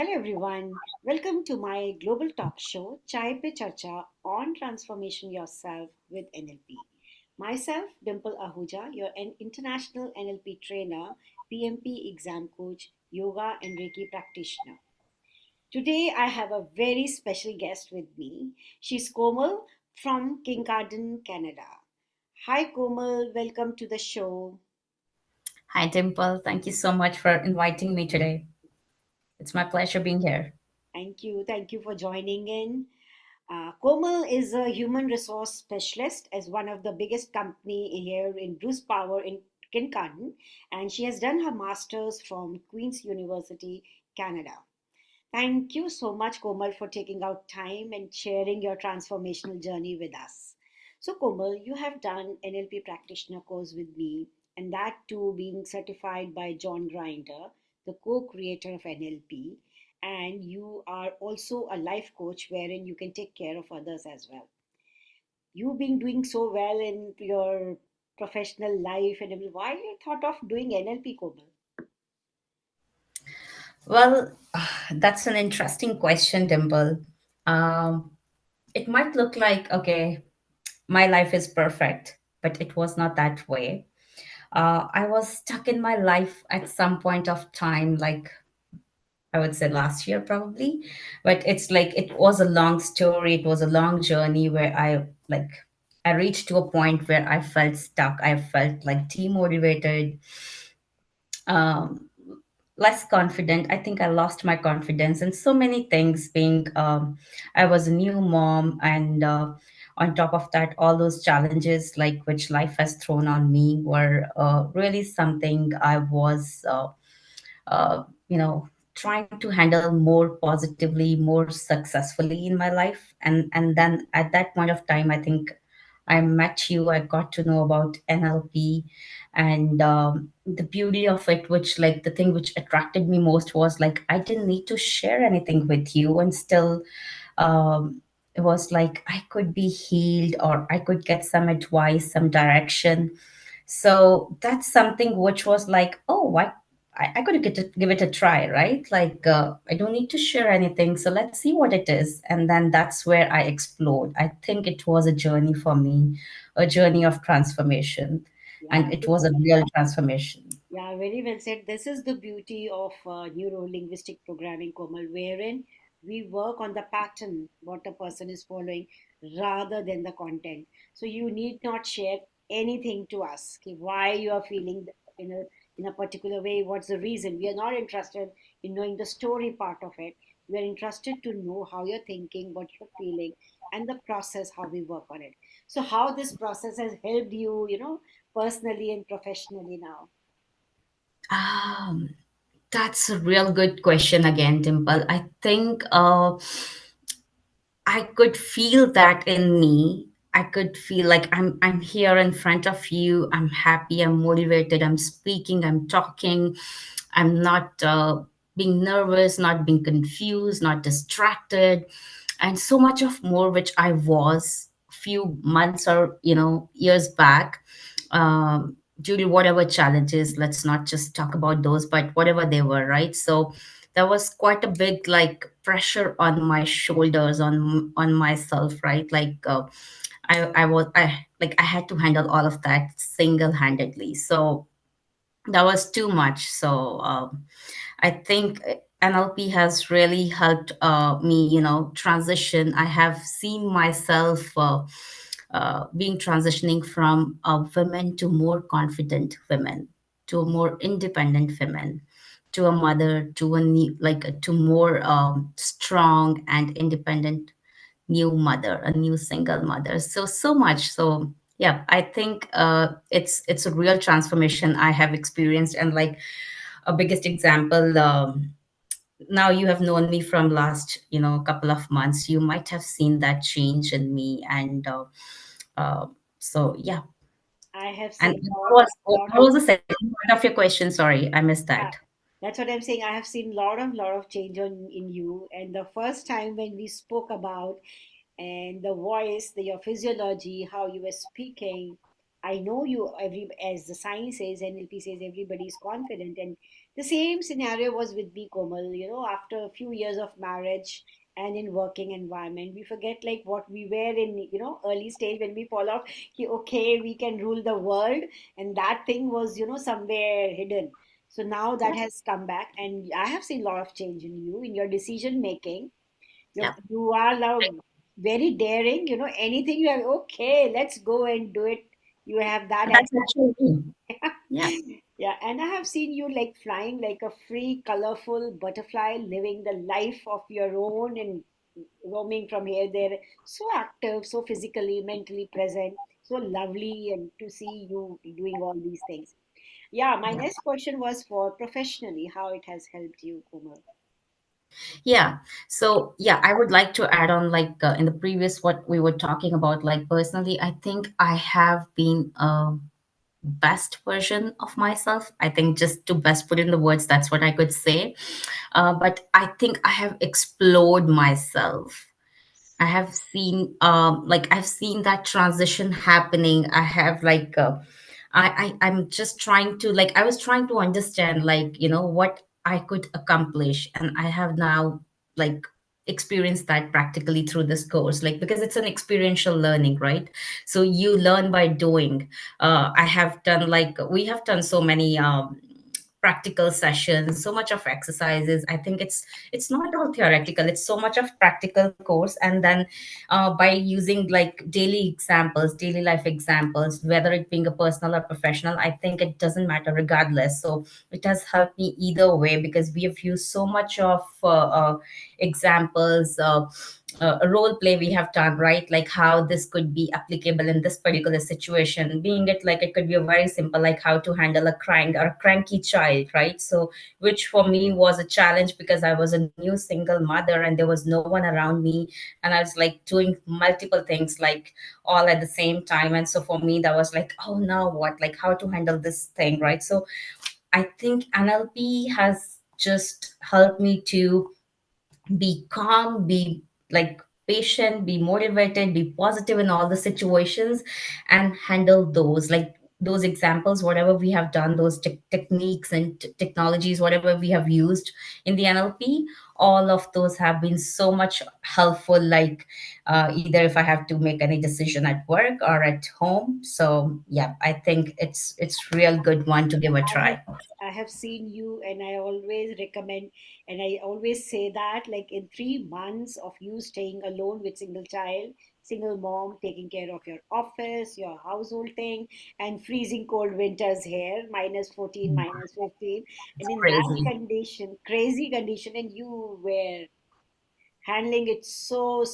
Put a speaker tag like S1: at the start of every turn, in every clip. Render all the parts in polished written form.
S1: Hello everyone, welcome to my global talk show Pe Charcha on transformation yourself with NLP. Myself, Dimple Ahuja, your international NLP trainer, PMP exam coach, yoga and Reiki practitioner. Today I have a very special guest with me. She's Komal from Kincardine, Canada. Hi Komal, welcome to the show.
S2: Hi, Dimple. Thank you so much for inviting me today. It's my pleasure being here.
S1: Thank you for joining in. Komal is a human resource specialist as one of the biggest company here in Bruce Power in Kincardine, and she has done her masters from Queen's University, Canada. Thank you so much, Komal, for taking out time and sharing your transformational journey with us. So, Komal, you have done NLP practitioner course with me, and that too being certified by John Grinder, the co-creator of NLP, and you are also a life coach wherein you can take care of others as well. You've been doing so well in your professional life and everything. Why you thought of doing NLP, Komal?
S2: Well, that's an interesting question, Dimple. Um, it might look like, okay, my life is perfect, but it was not that way. I was stuck in my life at some point of time, like I would say last year probably. But it's like it was a long story. It was a long journey where I reached to a point where I felt stuck. I felt like demotivated, um, less confident. I think I lost my confidence in so many things. I was a new mom, and on top of that, all those challenges like which life has thrown on me were really something I was. You know, trying to handle more positively, more successfully in my life. And then at that point of time, I think I met you. I got to know about NLP, and the beauty of it, which like the thing which attracted me most was like I didn't need to share anything with you, and still it was like I could be healed, or I could get some advice, some direction. So that's something which was like, oh, why I could give it a try, right? Like I don't need to share anything, so let's see what it is. And then that's where I explored. I think it was a journey for me, a journey of transformation,
S1: Yeah,
S2: and it was a real transformation.
S1: yeah, very well said. This is the beauty of neuro linguistic programming, Komal, wherein we work on the pattern what a person is following rather than the content. So you need not share anything to us. Okay, why you are feeling in a particular way. What's the reason? We are not interested in knowing the story part of it. We are interested to know how you're thinking, what you're feeling, and the process how we work on it. So how this process has helped you, personally and professionally now.
S2: Um, that's a real good question again, Dimple. I think I could feel that in me. I could feel like I'm here in front of you. I'm happy. I'm motivated. I'm speaking. I'm talking. I'm not being nervous, not being confused, not distracted, and so much of more which I was a few months or years back. Due to whatever challenges, let's not just talk about those, but whatever they were, right? So there was quite a big like pressure on my shoulders, on myself, right? Like I had to handle all of that single-handedly. So that was too much. So I think NLP has really helped me, transition. I have seen myself being transitioning from women to more confident women, to a more independent women, to a mother, to a to more strong and independent new mother, a new single mother. So much. So yeah, I think it's a real transformation I have experienced, and like a biggest example. Now you have known me from last couple of months. You might have seen that change in me, and uh, so yeah.
S1: I have
S2: And
S1: seen lot
S2: what
S1: of
S2: was the second part of your question? Sorry, I missed
S1: yeah,
S2: that.
S1: that's what I'm saying. I have seen lot of change in you. And the first time when we spoke about and the voice, your physiology, how you were speaking, I know you every as the science says, NLP says everybody is confident and The same scenario was with me, Komal. After a few years of marriage and in working environment, we forget like what we were in, early stage when we fall off. Okay, we can rule the world, and that thing was, somewhere hidden. So now that
S2: Yeah,
S1: has come back, and I have seen a lot of change in you, in your decision making.
S2: yeah,
S1: You are now very daring. Anything you have, okay, let's go and do it. You have that
S2: that's
S1: attitude.
S2: actually me. Yeah,
S1: Yeah, and I have seen you like flying like a free, colorful butterfly, living the life of your own and roaming from here, there. So active, so physically, mentally present, so lovely, and to see you doing all these things. Yeah, my
S2: yeah.
S1: next question was for professionally, how it has helped you, Kumar.
S2: Yeah. So, yeah, I would like to add on like in the previous what we were talking about, like personally, I think I have been a best version of myself. I think just to best put in the words, that's what I could say. But I think I have explored myself. I have seen I've seen that transition happening. I have I'm just trying to like I was trying to understand what I could accomplish, and I have now like experienced that practically through this course, like because it's an experiential learning, right? So you learn by doing. I have done like we have done so many practical sessions, so much of exercises. I think it's not all theoretical, it's so much of practical course. And then by using like daily examples, daily life examples, whether it being a personal or professional, I think it doesn't matter regardless. So it has helped me either way because we have used so much of examples, a role play we have done, right? Like how this could be applicable in this particular situation, being it like it could be a very simple, like how to handle a crank or a cranky child, right? So which for me was a challenge because I was a new single mother and there was no one around me, and I was like doing multiple things like all at the same time. And so for me that was like, oh, now what, like how to handle this thing, right? So I think NLP has just helped me to be calm, be like patient, be motivated, be positive in all the situations, and handle those like those examples, whatever we have done, those techniques and technologies, whatever we have used in the NLP, all of those have been so much helpful. Like either if I have to make any decision at work or at home. So yeah, I think it's real good one to give a
S1: I have
S2: try.
S1: I have seen you, and I always recommend, and I always say that like in 3 months of you staying alone with single child, single mom, taking care of your office, your household thing, and freezing cold winters here, -14, -15, and
S2: It's
S1: in that
S2: crazy.
S1: condition, crazy condition, and you were handling it so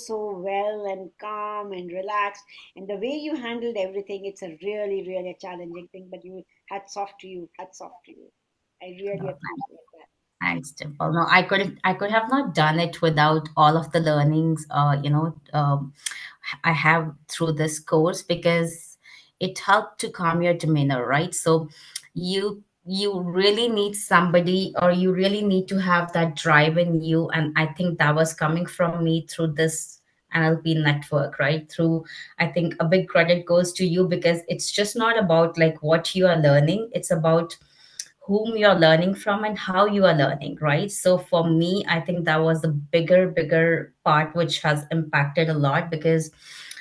S1: well and calm and relaxed, and the way you handled everything, it's a really challenging thing, but you, hats off to you. I really appreciate that.
S2: Thanks, Dimple. No, I could have not done it without all of the learnings, I have through this course because it helped to calm your demeanor, right? So you really need somebody, or you really need to have that drive in you. And I think that was coming from me through this NLP network, right? Through, I think a big credit goes to you because it's just not about like what you are learning, it's about whom you're learning from and how you are learning, right? So for me, I think that was the bigger part which has impacted a lot because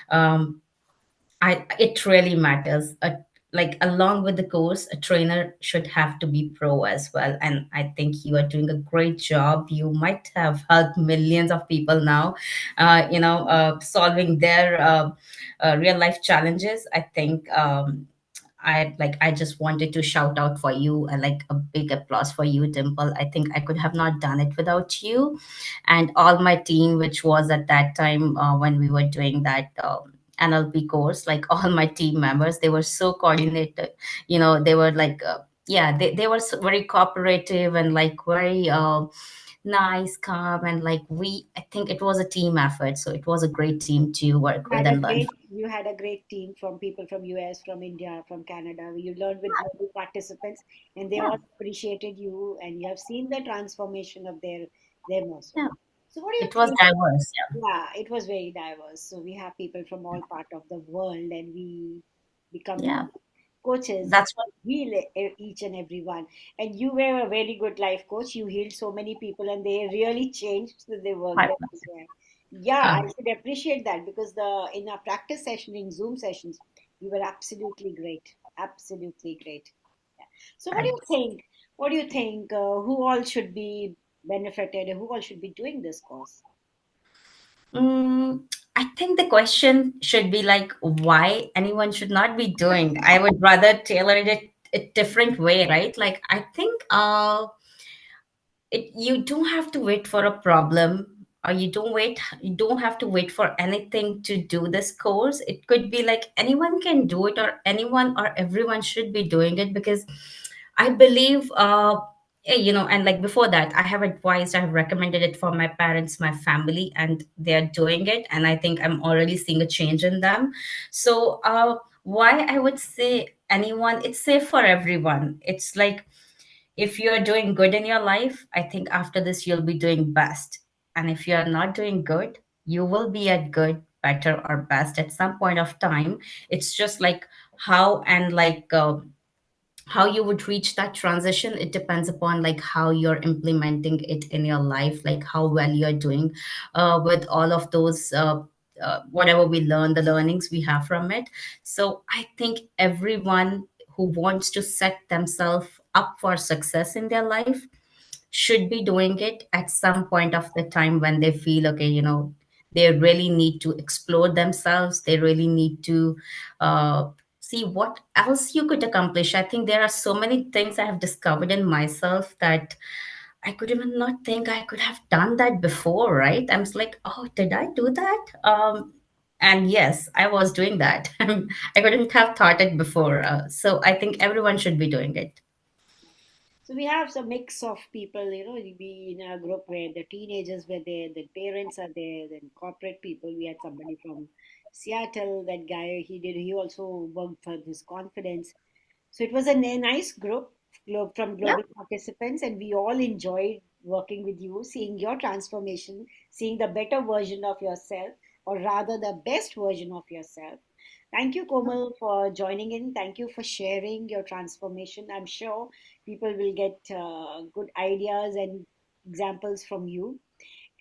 S2: um, I it really matters. Like along with the course, a trainer should have to be pro as well. And I think you are doing a great job. You might have helped millions of people now, solving their real life challenges. I think I just wanted to shout out for you and like a big applause for you, Dimple. I think I could have not done it without you and all my team, which was at that time when we were doing that NLP course. Like all my team members, they were so coordinated. They were like, yeah, they were so very cooperative and like very nice, calm, and like I think it was a team effort. So it was a great team to work with and learn from.
S1: You had a great team from people from US, from India, from Canada. You learned with global participants, and they
S2: Yeah,
S1: all appreciated you, and you have seen the transformation of them also.
S2: yeah.
S1: So what do you
S2: It was
S1: think?
S2: diverse. Yeah.
S1: Yeah, it was very diverse. So we have people from all part of the world, and we become
S2: Yeah.
S1: coaches
S2: That's what
S1: heal each and every one. And you were a very good life coach. You healed so many people, and they really changed. So they work
S2: I
S1: there as well. Yeah, I
S2: uh,
S1: should appreciate that, because the in our practice session in Zoom sessions, you were absolutely great. Absolutely great. Yeah. So, what do
S2: I
S1: you think? What do you think? Who all should be benefited? Who all should be doing this course?
S2: Mm, I think the question should be like why anyone should not be doing. I would rather tailor it a different way, right? Like I think you don't have to wait for a problem, or you don't have to wait for anything to do this course. It could be like anyone can do it, or anyone or everyone should be doing it, because I believe and like before that, I have recommended it for my parents, my family, and they're doing it, and I think I'm already seeing a change in them. So why I would say anyone, it's safe for everyone. It's like if you're doing good in your life, I think after this you'll be doing best. And if you're not doing good, you will be at good, better, or best at some point of time. It's just like how and like how you would reach that transition. It depends upon like how you're implementing it in your life, like how well you're doing with all of those whatever we learn, the learnings we have from it. So I think everyone who wants to set themselves up for success in their life should be doing it at some point of the time when they feel okay, they really need to explore themselves, they really need to uh, see what else you could accomplish. I think there are so many things I have discovered in myself that I could even not think I could have done that before, right? I'm just like, oh, did I do that? And yes, I was doing that. I couldn't have thought it before. So I think everyone should be doing it.
S1: So we have some mix of people, we in a group where the teenagers were there, the parents are there, then corporate people. We had somebody from Seattle, that guy, he also worked for his confidence. So it was a nice group from
S2: Yeah.
S1: global participants, and we all enjoyed working with you, seeing your transformation, seeing the better version of yourself, or rather the best version of yourself. Thank you, Komal, for joining in. Thank you for sharing your transformation. I'm sure people will get good ideas and examples from you.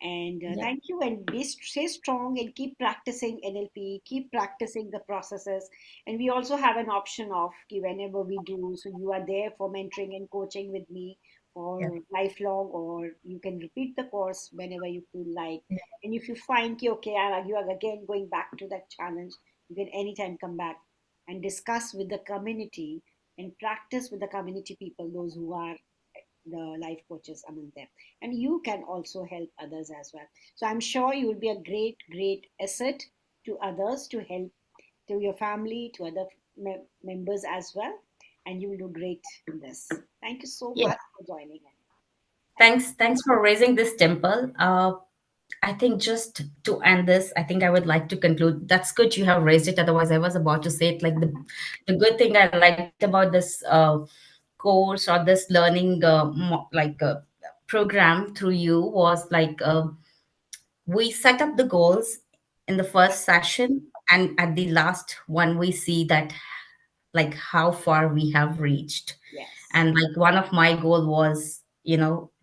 S1: And
S2: Yeah.
S1: thank you, and stay strong and keep practicing NLP, keep practicing the processes. And we also have an option of whenever we do, so you are there for mentoring and coaching with me
S2: Yeah.
S1: for lifelong, or you can repeat the course whenever you feel like.
S2: Yeah.
S1: And if you find, okay, you are again going back to that challenge, you can anytime come back and discuss with the community and practice with the community people, those who are the life coaches among them, and you can also help others as well. So I'm sure you will be a great asset to others, to help to your family, to other members as well, and you will do great in this. Thank you so
S2: Yeah.
S1: much for joining in. Thank
S2: Thanks for raising this, Dimple. I think just to end this, I think I would like to conclude. That's good you have raised it. Otherwise, I was about to say it like the good thing I liked about this course or this learning program through you was like we set up the goals in the first session, and at the last one, we see that like how far we have reached.
S1: yes.
S2: And like one of my goal was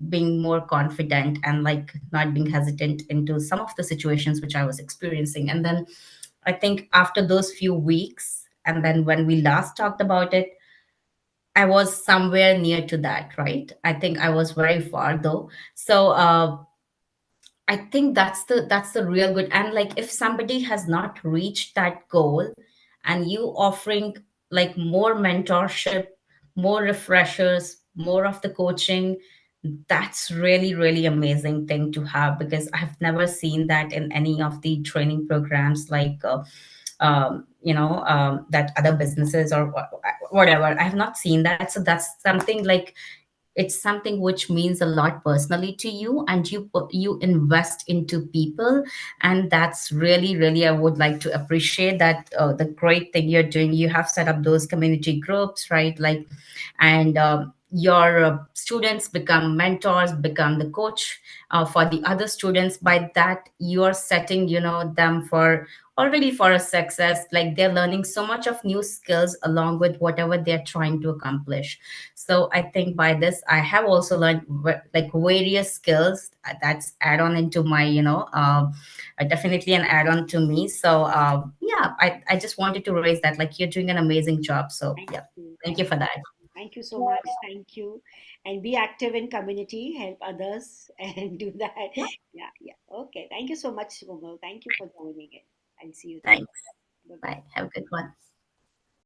S2: being more confident and like not being hesitant into some of the situations which I was experiencing. And then I think after those few weeks, and then when we last talked about it, I was somewhere near to that, right? I think I was very far though. So I think that's the real good. And like if somebody has not reached that goal, and you offering like more mentorship, more refreshers, more of the coaching, that's really amazing thing to have, because I've never seen that in any of the training programs like that other businesses or whatever. I have not seen that. So that's something like it's something which means a lot personally to you, and you invest into people. And that's really I would like to appreciate that the great thing you're doing. You have set up those community groups, right? Like, and your students become mentors, become the coach for the other students. By that, you are setting, them for already for a success. Like they're learning so much of new skills along with whatever they're trying to accomplish. So I think by this, I have also learned like various skills that's add on into my, definitely an add on to me. So yeah, I just wanted to raise that. Like you're doing an amazing job. So
S1: Thank
S2: yeah,
S1: you.
S2: thank you for that.
S1: Thank you so much. Thank you. And be active in community, help others, and do that. Yeah, yeah. Okay. Thank you so much, Komal. Thank you for joining in. I'll see you then.
S2: Thanks.
S1: Bye bye.
S2: Bye. Have a good one.